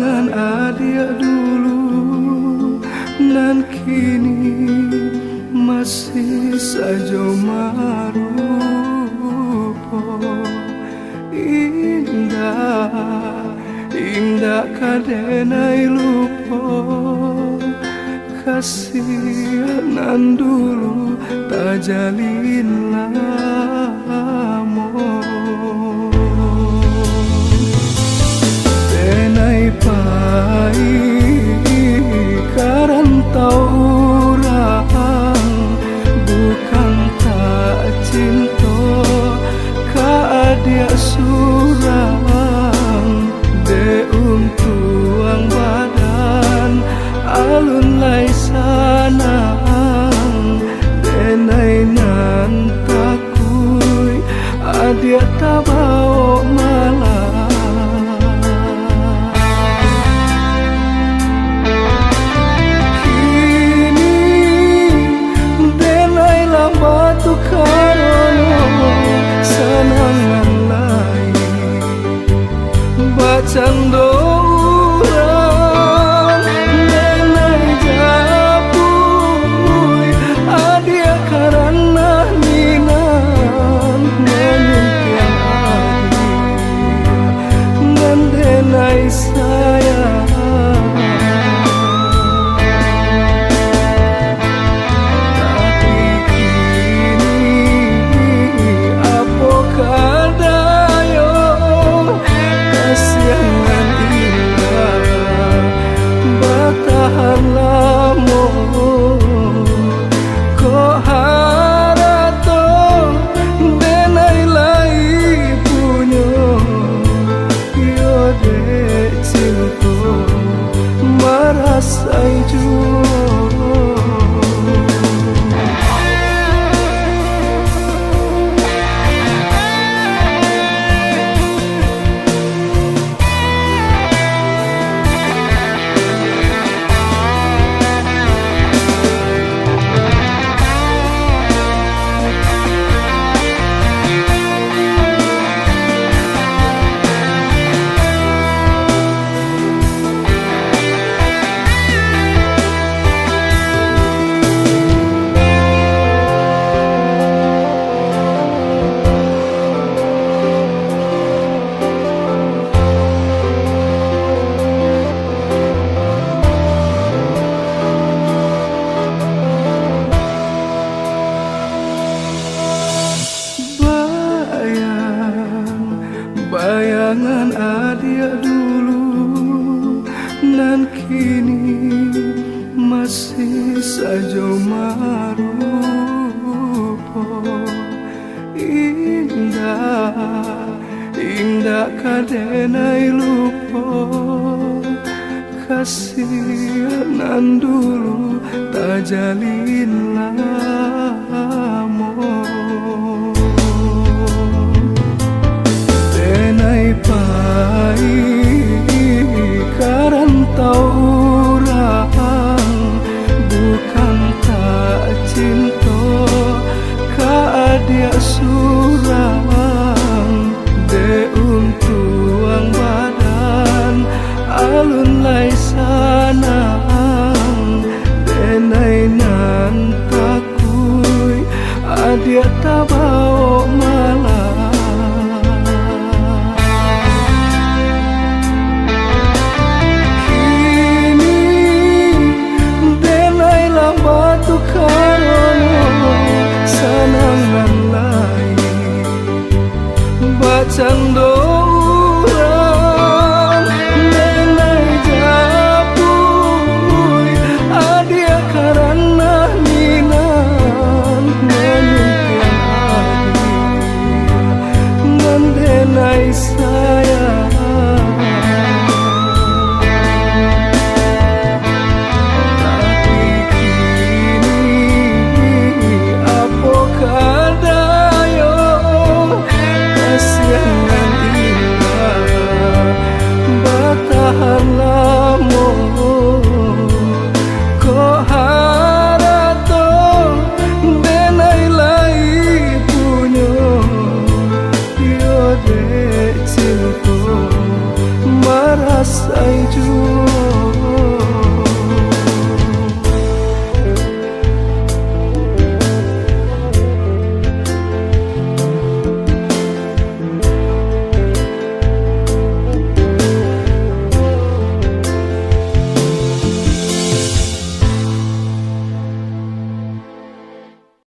Bayangan adia dulu nan kini masih saja marupo. Indah, indah kadenai lupo, kasihanan dulu tak jalin lamo. Tenai pai karantau orang, bukan tak cinta ka adia surang. De untuang badan alun lai sanang, denai nan takui adia tabao malam. Batu karono senangan lain bacang dorang nenai japui adia karena ninan menyimpian adia nan denai sayang. Tahan lamo ko harato denai lai punyo yo de cinto marasai juo. Bayangan adia dulu nan kini masih saja marupo. Indah, indah kadenai lupo, kasihanan dulu tak jalin lamo. Tenai pai karantau orang, bukan tak cinta ka adia surang. De untuang badan alun lai sanang, denai nan takui adia tabao malam. Batu karono senangan lain bacang dorang nenai japui adia karena ninan menyimpian adia nan denai